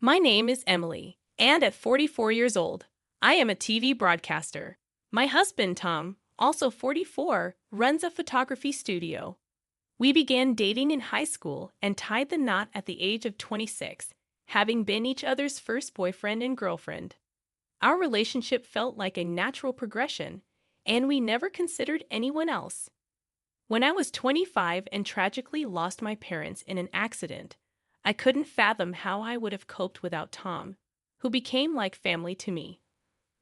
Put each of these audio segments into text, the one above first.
My name is Emily, and at 44 years old, I am a TV broadcaster. My husband, Tom, also 44, runs a photography studio. We began dating in high school and tied the knot at the age of 26, having been each other's first boyfriend and girlfriend. Our relationship felt like a natural progression, and we never considered anyone else. When I was 25 and tragically lost my parents in an accident, I couldn't fathom how I would have coped without Tom, who became like family to me.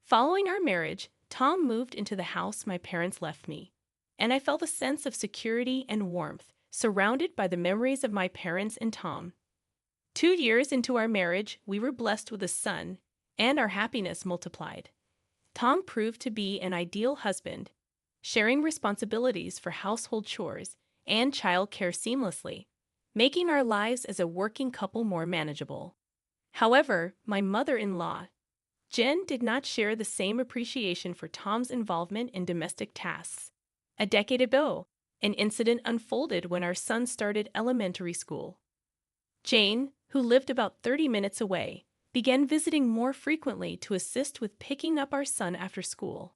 Following our marriage, Tom moved into the house my parents left me, and I felt a sense of security and warmth, surrounded by the memories of my parents and Tom. 2 years into our marriage, we were blessed with a son, and our happiness multiplied. Tom proved to be an ideal husband, sharing responsibilities for household chores and child care seamlessly, making our lives as a working couple more manageable. However, my mother-in-law, Jen, did not share the same appreciation for Tom's involvement in domestic tasks. A decade ago, an incident unfolded when our son started elementary school. Jane, who lived about 30 minutes away, began visiting more frequently to assist with picking up our son after school.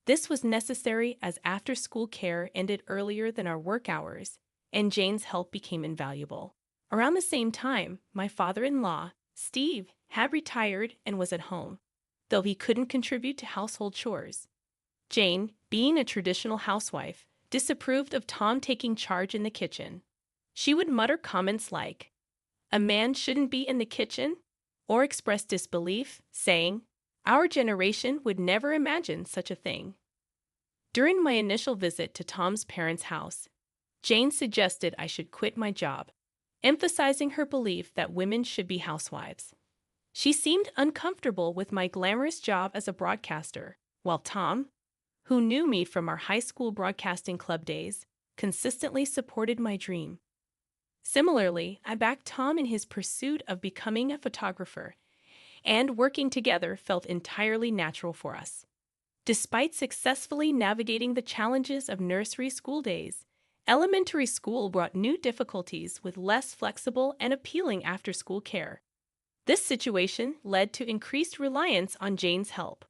This was necessary as after-school care ended earlier than our work hours, and Jane's help became invaluable. Around the same time, my father-in-law, Steve, had retired and was at home, though he couldn't contribute to household chores. Jane, being a traditional housewife, disapproved of Tom taking charge in the kitchen. She would mutter comments like, "A man shouldn't be in the kitchen," or express disbelief, saying, "Our generation would never imagine such a thing." During my initial visit to Tom's parents' house, Jane suggested I should quit my job, emphasizing her belief that women should be housewives. She seemed uncomfortable with my glamorous job as a broadcaster, while Tom, who knew me from our high school broadcasting club days, consistently supported my dream. Similarly, I backed Tom in his pursuit of becoming a photographer, and working together felt entirely natural for us. Despite successfully navigating the challenges of nursery school days, elementary school brought new difficulties with less flexible and appealing after-school care. This situation led to increased reliance on Jane's help.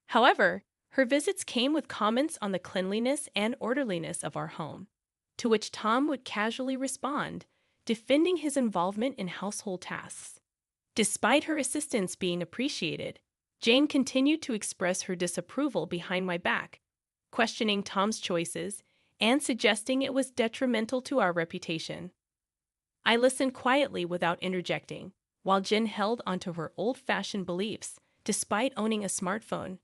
However, her visits came with comments on the cleanliness and orderliness of our home, to which Tom would casually respond, defending his involvement in household tasks. Despite her assistance being appreciated, Jane continued to express her disapproval behind my back, questioning Tom's choices and suggesting it was detrimental to our reputation. I listened quietly without interjecting, while Jen held onto her old-fashioned beliefs despite owning a smartphone,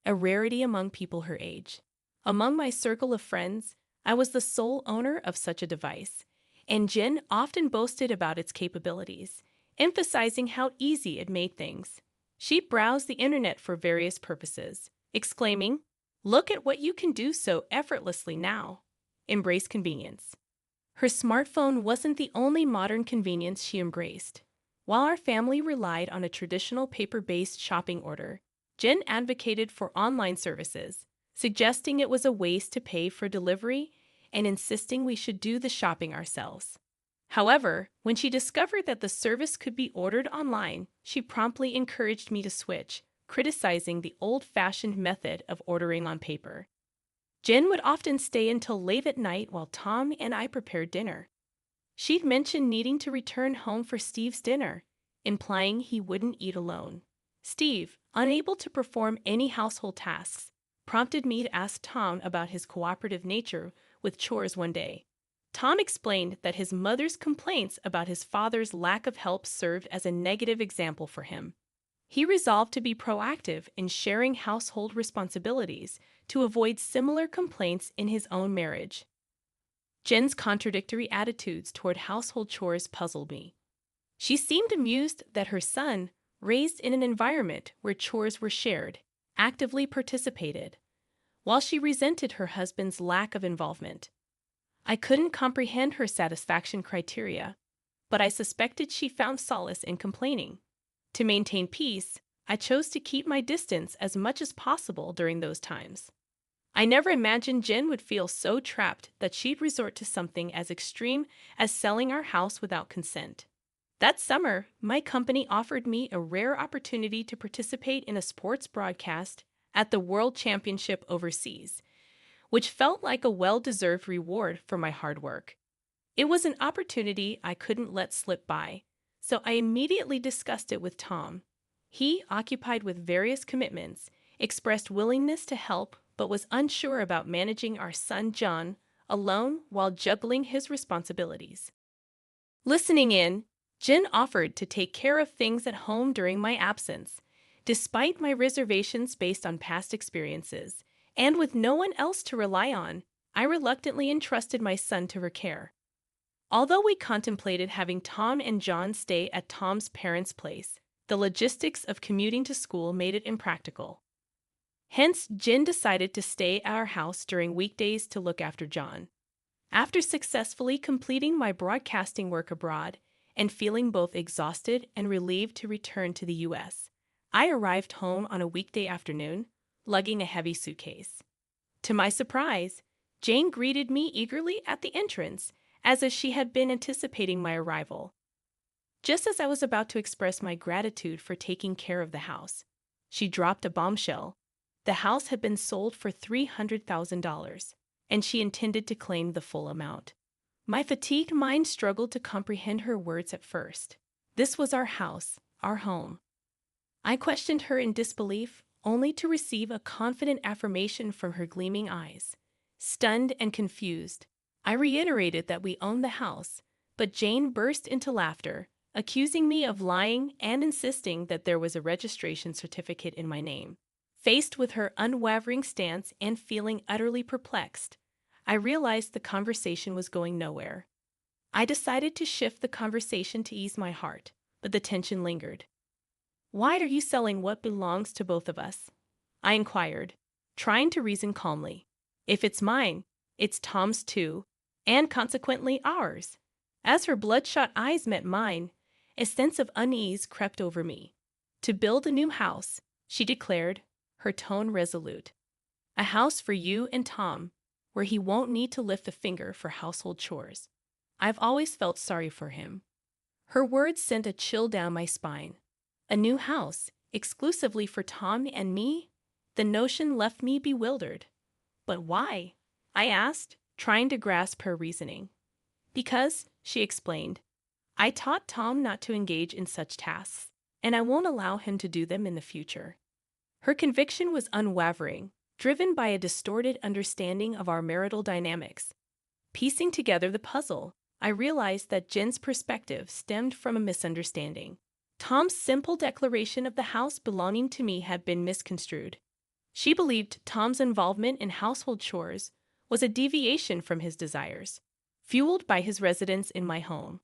a rarity among people her age. Among my circle of friends, I was the sole owner of such a device, and Jen often boasted about its capabilities, emphasizing how easy it made things. She browsed the internet for various purposes, exclaiming, "Look at what you can do so effortlessly now." Embrace convenience. Her smartphone wasn't the only modern convenience she embraced. While our family relied on a traditional paper-based shopping order, Jen advocated for online services, suggesting it was a waste to pay for delivery and insisting we should do the shopping ourselves. However, when she discovered that the service could be ordered online, she promptly encouraged me to switch, criticizing the old-fashioned method of ordering on paper. Jen would often stay until late at night while Tom and I prepared dinner. She'd mention needing to return home for Steve's dinner, implying he wouldn't eat alone. Steve, unable to perform any household tasks, prompted me to ask Tom about his cooperative nature with chores one day. Tom explained that his mother's complaints about his father's lack of help served as a negative example for him. He resolved to be proactive in sharing household responsibilities to avoid similar complaints in his own marriage. Jen's contradictory attitudes toward household chores puzzled me. She seemed amused that her son, raised in an environment where chores were shared, actively participated, while she resented her husband's lack of involvement. I couldn't comprehend her satisfaction criteria, but I suspected she found solace in complaining. To maintain peace, I chose to keep my distance as much as possible during those times. I never imagined Jen would feel so trapped that she'd resort to something as extreme as selling our house without consent. That summer, my company offered me a rare opportunity to participate in a sports broadcast at the World Championship overseas, which felt like a well-deserved reward for my hard work. It was an opportunity I couldn't let slip by, so I immediately discussed it with Tom. He, occupied with various commitments, expressed willingness to help but was unsure about managing our son John alone while juggling his responsibilities. Listening in, Jin offered to take care of things at home during my absence, despite my reservations based on past experiences, and with no one else to rely on, I reluctantly entrusted my son to her care. Although we contemplated having Tom and John stay at Tom's parents' place, the logistics of commuting to school made it impractical. Hence, Jin decided to stay at our house during weekdays to look after John. After successfully completing my broadcasting work abroad and feeling both exhausted and relieved to return to the U.S., I arrived home on a weekday afternoon, lugging a heavy suitcase. To my surprise, Jane greeted me eagerly at the entrance, as if she had been anticipating my arrival. Just as I was about to express my gratitude for taking care of the house, she dropped a bombshell. The house had been sold for $300,000, and she intended to claim the full amount. My fatigued mind struggled to comprehend her words at first. This was our house, our home. I questioned her in disbelief, only to receive a confident affirmation from her gleaming eyes. Stunned and confused, I reiterated that we owned the house, but Jane burst into laughter, accusing me of lying and insisting that there was a registration certificate in my name. Faced with her unwavering stance and feeling utterly perplexed, I realized the conversation was going nowhere. I decided to shift the conversation to ease my heart, but the tension lingered. "Why are you selling what belongs to both of us?" I inquired, trying to reason calmly. "If it's mine, it's Tom's too, and consequently ours." As her bloodshot eyes met mine, a sense of unease crept over me. "To build a new house," she declared, her tone resolute. "A house for you and Tom, where he won't need to lift a finger for household chores. I've always felt sorry for him." Her words sent a chill down my spine. A new house, exclusively for Tom and me? The notion left me bewildered. "But why?" I asked, trying to grasp her reasoning. "Because," she explained, "I taught Tom not to engage in such tasks, and I won't allow him to do them in the future." Her conviction was unwavering, driven by a distorted understanding of our marital dynamics. Piecing together the puzzle, I realized that Jen's perspective stemmed from a misunderstanding. Tom's simple declaration of the house belonging to me had been misconstrued. She believed Tom's involvement in household chores was a deviation from his desires, fueled by his residence in my home.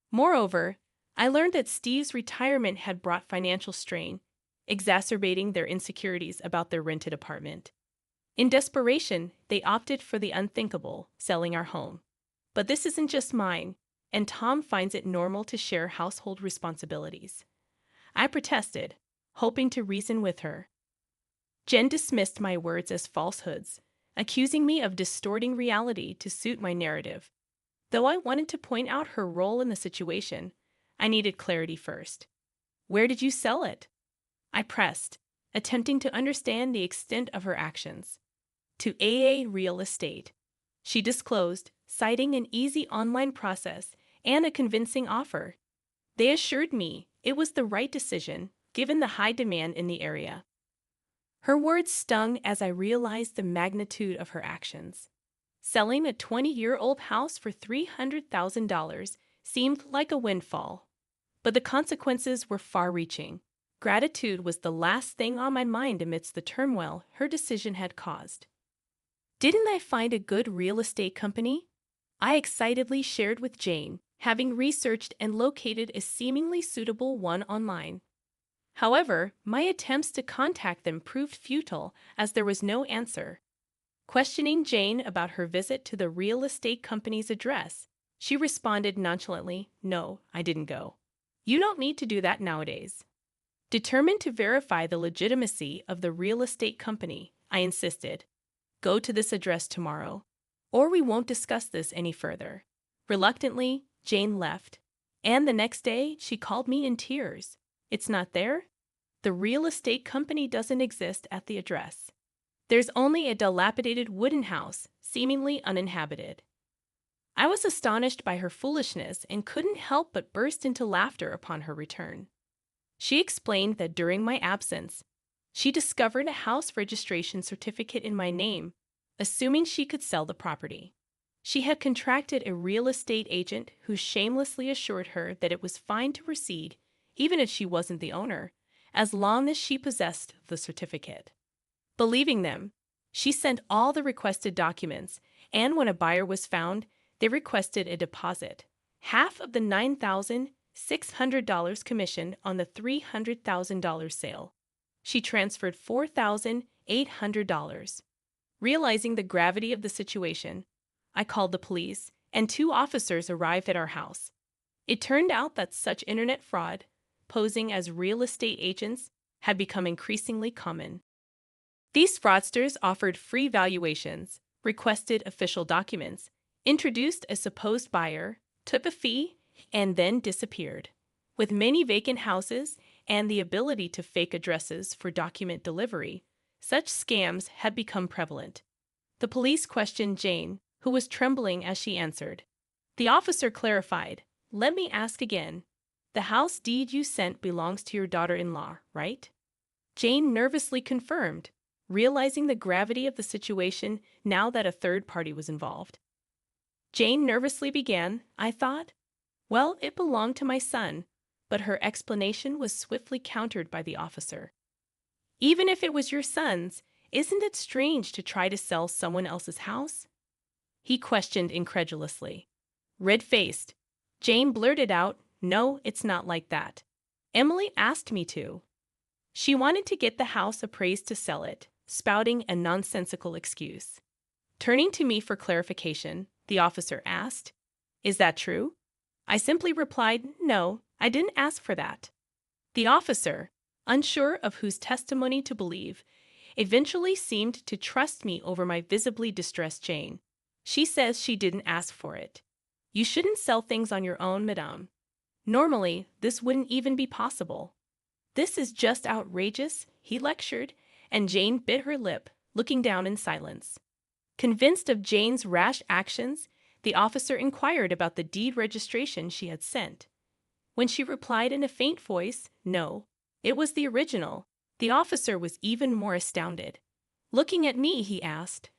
Moreover, I learned that Steve's retirement had brought financial strain, exacerbating their insecurities about their rented apartment. In desperation, they opted for the unthinkable, selling our home. "But this isn't just mine, and Tom finds it normal to share household responsibilities." I protested, hoping to reason with her. Jen dismissed my words as falsehoods, accusing me of distorting reality to suit my narrative. Though I wanted to point out her role in the situation, I needed clarity first. "Where did you sell it?" I pressed, attempting to understand the extent of her actions. "To AA Real Estate," she disclosed, citing an easy online process and a convincing offer. They assured me it was the right decision, given the high demand in the area. Her words stung as I realized the magnitude of her actions. Selling a 20-year-old house for $300,000 seemed like a windfall, but the consequences were far-reaching. Gratitude was the last thing on my mind amidst the turmoil her decision had caused. "Didn't I find a good real estate company?" I excitedly shared with Jane, having researched and located a seemingly suitable one online. However, my attempts to contact them proved futile as there was no answer. Questioning Jane about her visit to the real estate company's address, she responded nonchalantly, "No, I didn't go." "You don't need to do that nowadays." Determined to verify the legitimacy of the real estate company, I insisted, "Go to this address tomorrow, or we won't discuss this any further." Reluctantly, Jane left, And the next day, she called me in tears. It's not there? The real estate company doesn't exist at the address. There's only a dilapidated wooden house, seemingly uninhabited. I was astonished by her foolishness and couldn't help but burst into laughter upon her return. She explained that during my absence, she discovered a house registration certificate in my name, assuming she could sell the property. She had contracted a real estate agent who shamelessly assured her that it was fine to proceed, even if she wasn't the owner, as long as she possessed the certificate. Believing them, she sent all the requested documents, and when a buyer was found, they requested a deposit, half of the $9,600 commission on the $300,000 sale. She transferred $4,800. Realizing the gravity of the situation, I called the police, and 2 officers arrived at our house. It turned out that such internet fraud, posing as real estate agents, had become increasingly common. These fraudsters offered free valuations, requested official documents, introduced a supposed buyer, took a fee, and then disappeared. With many vacant houses and the ability to fake addresses for document delivery, such scams had become prevalent. The police questioned Jane, who was trembling as she answered. The officer clarified, "Let me ask again. The house deed you sent belongs to your daughter-in-law, right?" Jane nervously confirmed, realizing the gravity of the situation now that a third party was involved. Jane nervously began, I thought. Well, it belonged to my son, but her explanation was swiftly countered by the officer. Even if it was your son's, isn't it strange to try to sell someone else's house? He questioned incredulously. Red-faced, Jane blurted out, "No, it's not like that. Emily asked me to." She wanted to get the house appraised to sell it, spouting a nonsensical excuse. Turning to me for clarification, the officer asked, "Is that true?" I simply replied, "No, I didn't ask for that." The officer, unsure of whose testimony to believe, eventually seemed to trust me over my visibly distressed Jane. She says she didn't ask for it. You shouldn't sell things on your own, madame. Normally, this wouldn't even be possible. This is just outrageous, he lectured, and Jane bit her lip, looking down in silence. Convinced of Jane's rash actions, the officer inquired about the deed registration she had sent. When she replied in a faint voice, "No, it was the original," the officer was even more astounded. Looking at me, he asked,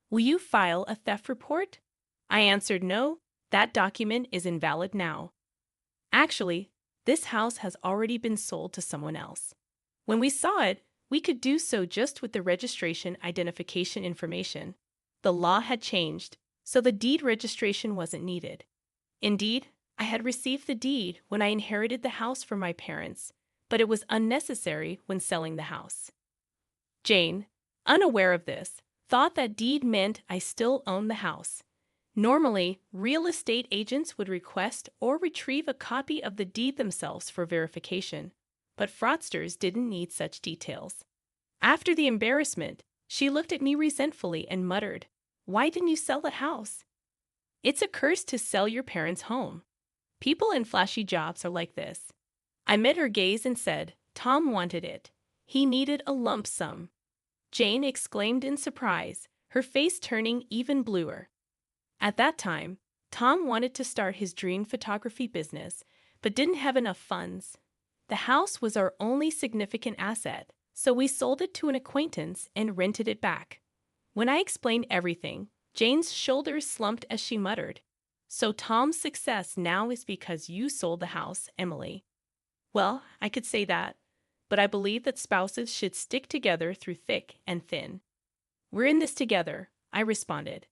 "Will you file a theft report?" I answered, "No, that document is invalid now. Actually, this house has already been sold to someone else. When we saw it, we could do so just with the registration identification information. The law had changed, so the deed registration wasn't needed. Indeed, I had received the deed when I inherited the house from my parents, but it was unnecessary when selling the house." Jane, unaware of this, thought that deed meant I still owned the house. Normally, real estate agents would request or retrieve a copy of the deed themselves for verification, but fraudsters didn't need such details. After the embarrassment, she looked at me resentfully and muttered, "Why didn't you sell the house?" It's a curse to sell your parents' home. People in flashy jobs are like this. I met her gaze and said, "Tom wanted it. He needed a lump sum." Jane exclaimed in surprise, her face turning even bluer. At that time, Tom wanted to start his dream photography business, but didn't have enough funds. The house was our only significant asset, so we sold it to an acquaintance and rented it back. When I explained everything, Jane's shoulders slumped as she muttered, "So Tom's success now is because you sold the house, Emily." Well, I could say that, but I believe that spouses should stick together through thick and thin. "We're in this together," I responded.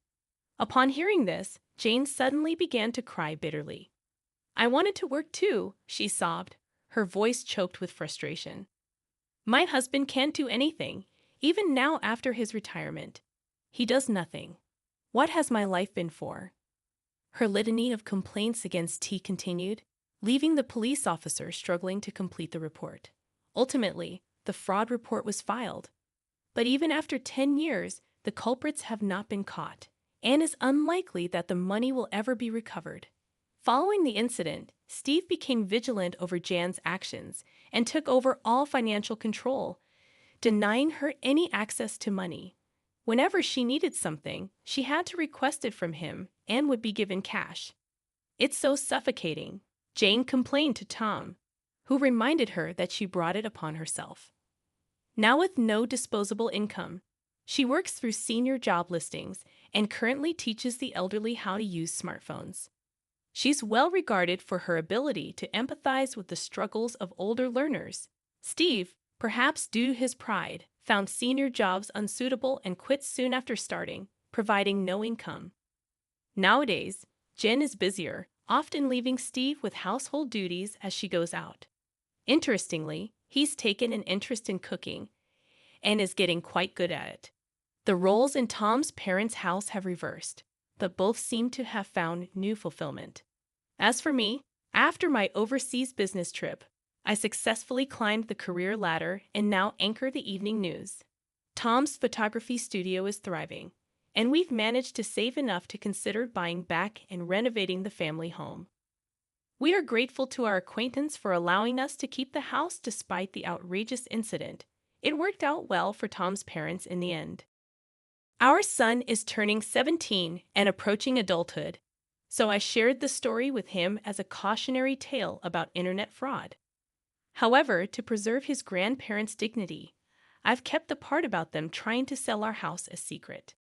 Upon hearing this, Jane suddenly began to cry bitterly. "I wanted to work too," she sobbed, her voice choked with frustration. "My husband can't do anything, even now after his retirement. He does nothing. What has my life been for?" Her litany of complaints against T continued, leaving the police officer struggling to complete the report. Ultimately, the fraud report was filed. But even after 10 years, the culprits have not been caught, and it's unlikely that the money will ever be recovered. Following the incident, Steve became vigilant over Jan's actions and took over all financial control, denying her any access to money. Whenever she needed something, she had to request it from him and would be given cash. "It's so suffocating," Jane complained to Tom, who reminded her that she brought it upon herself. Now with no disposable income, she works through senior job listings and currently teaches the elderly how to use smartphones. She's well regarded for her ability to empathize with the struggles of older learners. Steve, perhaps due to his pride, found senior jobs unsuitable and quit soon after starting, providing no income. Nowadays, Jen is busier, often leaving Steve with household duties as she goes out. Interestingly, he's taken an interest in cooking and is getting quite good at it. The roles in Tom's parents' house have reversed, but both seem to have found new fulfillment. As for me, after my overseas business trip, I successfully climbed the career ladder and now anchor the evening news. Tom's photography studio is thriving, and we've managed to save enough to consider buying back and renovating the family home. We are grateful to our acquaintance for allowing us to keep the house despite the outrageous incident. It worked out well for Tom's parents in the end. Our son is turning 17 and approaching adulthood, so I shared the story with him as a cautionary tale about internet fraud. However, to preserve his grandparents' dignity, I've kept the part about them trying to sell our house a secret.